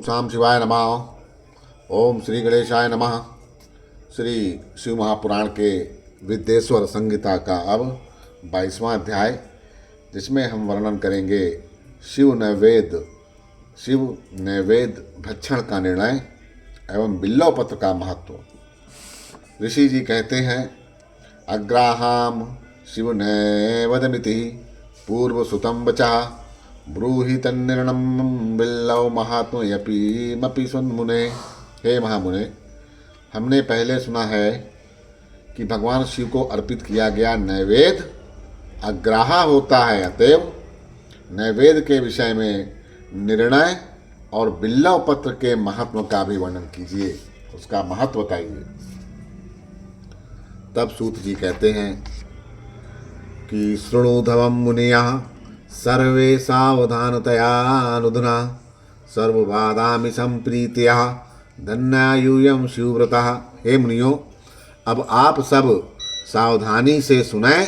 शाम शिवाय नमः। ओम श्री गणेशाय नमः। श्री शिव महापुराण के विद्येश्वर संहिता का अब 22वां अध्याय, जिसमें हम वर्णन करेंगे शिव नैवेद्य भक्षण का निर्णय एवं बिल्लव पत्र का महत्व। ऋषि जी कहते हैं, अग्राहाम शिव नैवदमिति पूर्व सुतम बचा ब्रूहि तन्निर्णम बिल्लव महात्म्यपि सुन्मुने। हे महामुने, हमने पहले सुना है कि भगवान शिव को अर्पित किया गया नैवेद्य अग्राहा होता है, अतएव नैवेद्य के विषय में निर्णय और बिल्लव पत्र के महत्व का भी वर्णन कीजिए, उसका महत्व बताइए। तब सूत जी कहते हैं कि शृणुधवम मुनियः सर्वे सावधानतयानुधुना सर्वबाधामि संप्रीत्या धन्यायूयं शिवव्रतः। हे मुनियों, अब आप सब सावधानी से सुने,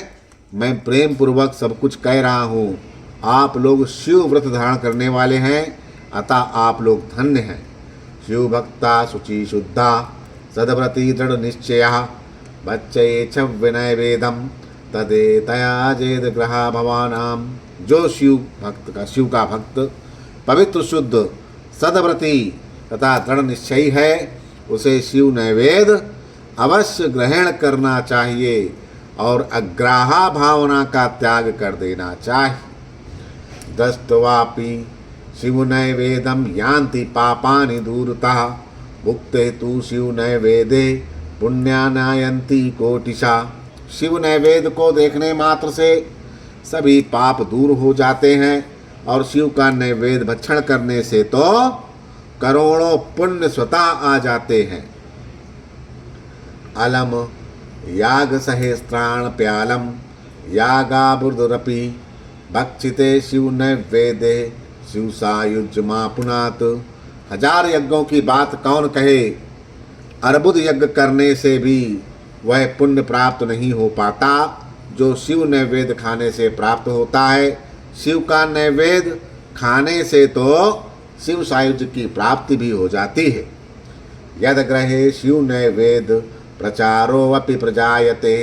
मैं प्रेम पूर्वक सब कुछ कह रहा हूँ। आप लोग शिव व्रत धारण करने वाले हैं, अतः आप लोग धन्य हैं। शिव भक्ता शुचि शुद्धा सदव्रती दृढ़ निश्चया बच्चे छ विनय वेदम तदेतया जेद ग्रहा भवानाम। जो शिव का भक्त पवित्र शुद्ध सदव्रती तथा दृढ़ निश्चयी है, उसे शिव नैवेद्य अवश्य ग्रहण करना चाहिए और अग्राहा भावना का त्याग कर देना चाहिए। दृष्ट्वापि शिव नैवेद्यम यान्ति पापानि दूरतः भुक्ते तु शिव नैवेद्ये पुण्यानायन्ति कोटिशा। शिव नैवेद्य को देखने मात्र से सभी पाप दूर हो जाते हैं और शिव का नैवेद्य भक्षण करने से तो करोड़ों पुण्य स्वतः आ जाते हैं। अलम याग सहस्त्राण प्यालम यागाबुर्दरपि भक्षिते शिव नैवेद्ये शिव सायुज्यमा पुनात। 1000 यज्ञों की बात कौन कहे, अर्बुद यज्ञ करने से भी वह पुण्य प्राप्त नहीं हो पाता जो शिव नैवेद्य खाने से प्राप्त होता है। शिव का नैवेद्य खाने से तो शिव सायुज्य की प्राप्ति भी हो जाती है। यद ग्रहे शिव नैवेद्य प्रचारो अपि प्रजायते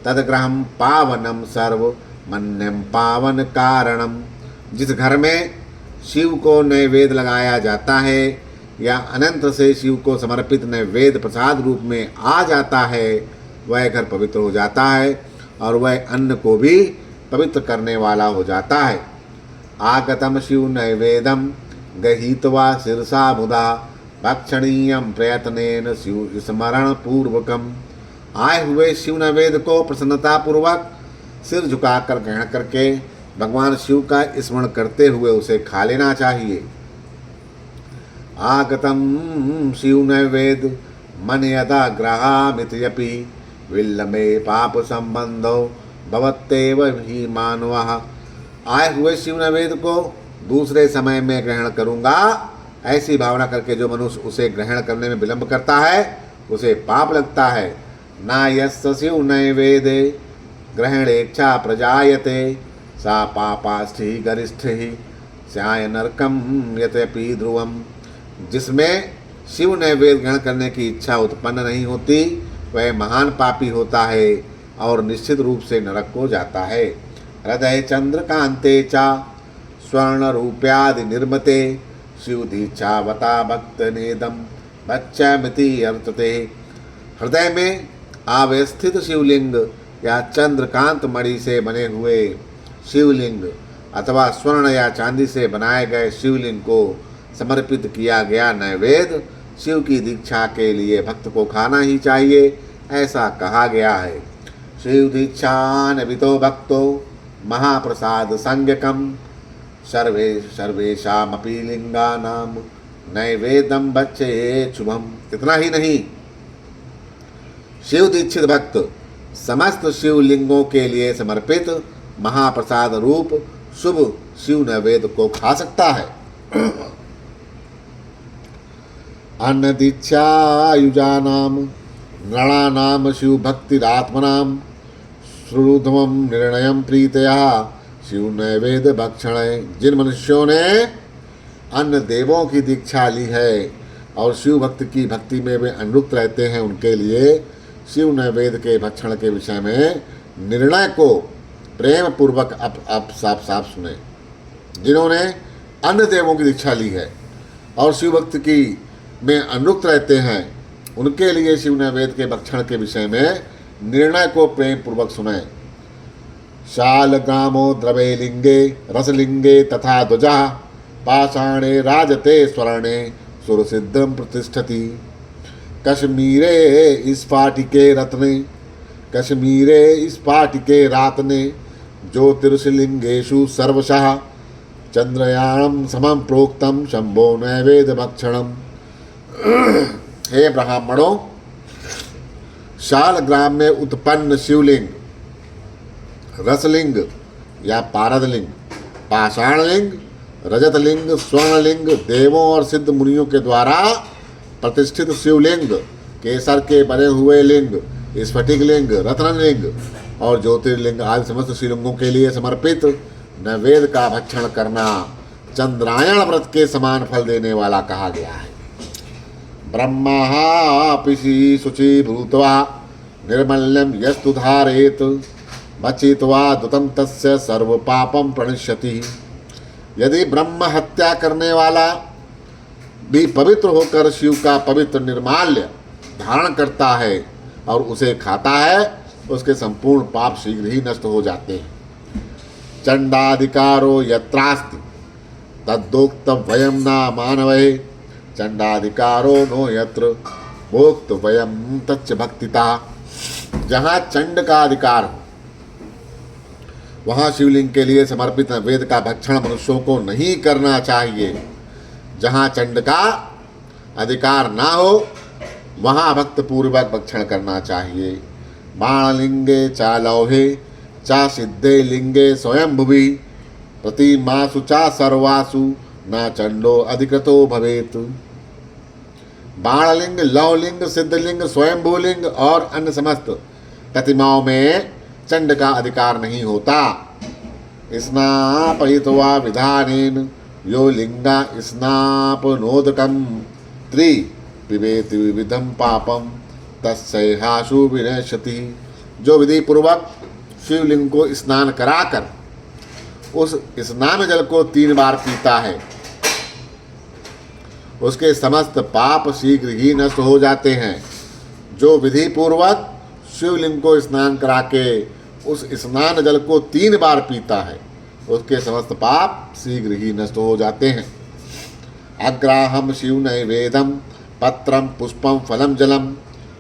तदग्रहम पावनम सर्व मन्यम पावन कारणम। जिस घर में शिव को नैवेद्य लगाया जाता है या अनंत से शिव को समर्पित नैवेद्य प्रसाद रूप में आ जाता है, वह घर पवित्र हो जाता है और वह अन्न को भी पवित्र करने वाला हो जाता है। आगतम शिव नैवेद्यम गहीत्वा शिरसा मुदा भक्षणीयम प्रयत्नेन शिव स्मरण पूर्वकम। आए हुए शिव नैवेद्य को प्रसन्नता पूर्वक सिर झुकाकर ग्रहण करके भगवान शिव का स्मरण करते हुए उसे खा लेना चाहिए। आगतम शिव नैवेद्य मन यदा ग्रहामित्यपि विल्लमे पाप संबंधो भवत्येव ही मानवः। आए हुए शिव नैवेद्य को दूसरे समय में ग्रहण करूँगा, ऐसी भावना करके जो मनुष्य उसे ग्रहण करने में विलंब करता है उसे पाप लगता है। ना यस्य शिव नैवेद्ये ग्रहणेच्छा प्रजायते सा पापास्थि गरिष्ठि स्याय नरकम यद्यपि ध्रुवम। जिसमें शिव नैवेद्य ग्रहण करने की इच्छा उत्पन्न नहीं होती, वह महान पापी होता है और निश्चित रूप से नरक को जाता है। हृदय चंद्रकांते चा स्वर्ण रूप्यादि निर्मते शिव दीक्षावता भक्त नेदम बच्चामिति अर्थते। हृदय में अवस्थित शिवलिंग या चंद्रकांत मणि से बने हुए शिवलिंग अथवा स्वर्ण या चांदी से बनाए गए शिवलिंग को समर्पित किया गया नैवेद्य शिव की दीक्षा के लिए भक्त को खाना ही चाहिए, ऐसा कहा गया है। शिव दीक्षान्वितो भक्तो महाप्रसाद संज्ञकम सर्वेषामपि लिंगानाम नैवेद्यम बच्चे शुभम। इतना ही नहीं, शिव दीक्षित भक्त समस्त शिवलिंगों के लिए समर्पित महाप्रसाद रूप शुभ शिव नैवेद्य को खा सकता है। अन्न दीक्षायुजानाम नृणानाम शिव भक्तिरात्मनाम श्रुधमम निर्णयम प्रीतया शिव नैवेद्य भक्षण। जिन मनुष्यों ने अन्य देवों की दीक्षा ली है और शिव भक्त की भक्ति में वे अनुरक्त रहते हैं, उनके लिए शिव ने वेद के भक्षण के विषय में निर्णय को प्रेम पूर्वक अब साफ साफ सुने। जिन्होंने अन्य देवों की दीक्षा ली है और शिव भक्त की में अनुरक्त रहते हैं, उनके लिए शिव ने वेद के भक्षण के विषय में निर्णय को प्रेम पूर्वक सुने। शालग्रामो द्रवे लिंगे रसलिंगे तथा ध्वजा पाषाणे राजते स्वर्णे सुरसिद्धं प्रतिष्ठति। कश्मीरे स्फाटिके रत्ने कश्मीरे स्फाटिके रातने ज्योतिर्षलिंगेषु सर्वशः चंद्रयानम समम प्रोक्तम शंभो नैवेद भक्षणम। हे ब्राह्मणों, शालग्राम में उत्पन्न शिवलिंग, रसलिंग या पारदलिंग, पाषाणलिंग, रजतलिंग, स्वर्णलिंग, देवों और सिद्ध मुनियों के द्वारा प्रतिष्ठित शिवलिंग, केसर के बने हुए लिंग, स्फटिक लिंग, रत्नलिंग और ज्योतिर्लिंग आदि समस्त शिवलिंगों के लिए समर्पित नैवेद्य का भक्षण करना चंद्रायण व्रत के समान फल देने वाला कहा गया है। ब्रह्मापिषि शुचि भूत्वा निर्मल्यम यस्तु धारेत भक्षित्वा दुतम तस्य सर्व पापम प्रणश्यति। यदि ब्रह्म हत्या करने वाला भी पवित्र होकर शिव का पवित्र निर्माल्य धारण करता है और उसे खाता है, उसके संपूर्ण पाप शीघ्र ही नष्ट हो जाते हैं। चंडाधिकारो यत्रास्ति तद्दोक्त वयम न मानवे चंडाधिकारो नो यत्र भोक्त वयम तच्च भक्तिता। जहाँ चंड का अधिकार हो वहाँ शिवलिंग के लिए समर्पित वेद का भक्षण मनुष्यों को नहीं करना चाहिए। जहाँ चंड का अधिकार ना हो वहाँ भक्त पूर्वक भक्षण करना चाहिए। बाणलिंगे चा लौहे चा सिद्धे लिंगे स्वयंभुवि प्रतिमासु चा सर्वासु न चंडो अधिकृतो भवेत। बाणलिंग, लौलिंग, सिद्धलिंग, स्वयंभूलिंग और अन्य समस्त प्रतिमाओं में चंड का अधिकार नहीं होता। स्नापयित्वा विधानेन यो लिंगा स्नापनोदकम त्रि पिबेति विविधम पापम तस्सैहासु विनश्यति। जो विधि पूर्वक शिवलिंग को स्नान कराकर उस स्नान जल को 3 बार पीता है, उसके समस्त पाप शीघ्र ही नष्ट हो जाते हैं। जो विधि पूर्वक शिवलिंग को स्नान करा के उस स्नान जल को 3 बार पीता है, उसके समस्त पाप शीघ्र ही नष्ट हो जाते हैं। अग्राहम शिव नैवेदम पत्रम पुष्पम फलम जलम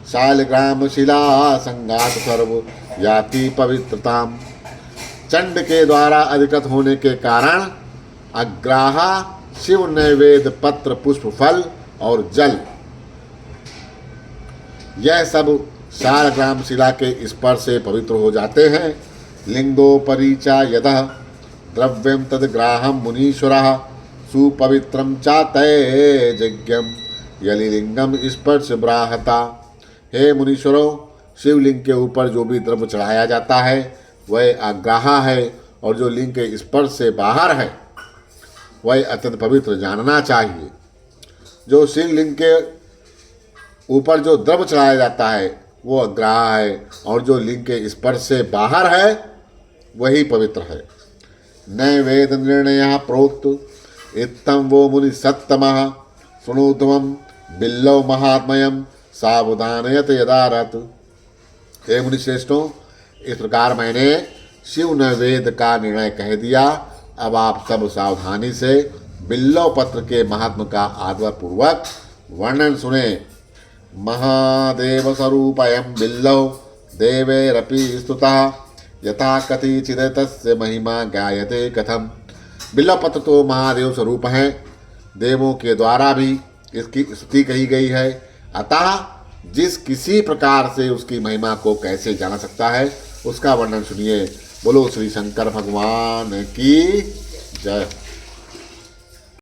शालग्राम शिला संगात सर्व याति पवित्रताम। चंड के द्वारा अधिकृत होने के कारण अग्राहा शिव नैवेद्य पत्र पुष्प फल और जल, यह सब शालग्राम शिला के स्पर्श से पवित्र हो जाते हैं। लिंगोपरीचा यदः द्रव्यम तद्ग्राहम मुनीश्वरः सुपवित्रम चा तैजज्ञम यलिलिंगम स्पर्श ब्राहता। हे मुनीश्वरों, शिवलिंग के ऊपर जो भी द्रव्य चढ़ाया जाता है वह अग्राहा है और जो लिंग के स्पर्श से बाहर है वह अत्यंत पवित्र जानना चाहिए। जो शिवलिंग के ऊपर जो द्रव्य चढ़ाया जाता है वो अग्राहा है और जो लिंग के स्पर्श से बाहर है वही पवित्र है। नैवेद निर्णय प्रोक्त इत्थम वो मुनि सत्तमः शृणुत्वम बिल्लव महात्मयम सावधानयत यदारत। हे मुनि श्रेष्ठों, इस प्रकार मैंने शिव नैवेद्य का निर्णय कह दिया। अब आप सब सावधानी से बिल्लव पत्र के महात्म का आदर पूर्वक वर्णन सुने। महादेव स्वरूपयं बिल्लव देवैरपि स्तुतः यथा कथिचित् तस्य महिमा ज्ञायते कथम। बिल्लव पत्र तो महादेव स्वरूप हैं, देवों के द्वारा भी इसकी स्तुति कही गई है, अतः जिस किसी प्रकार से उसकी महिमा को कैसे जाना सकता है उसका वर्णन सुनिए। बोलो श्री शंकर भगवान की जय।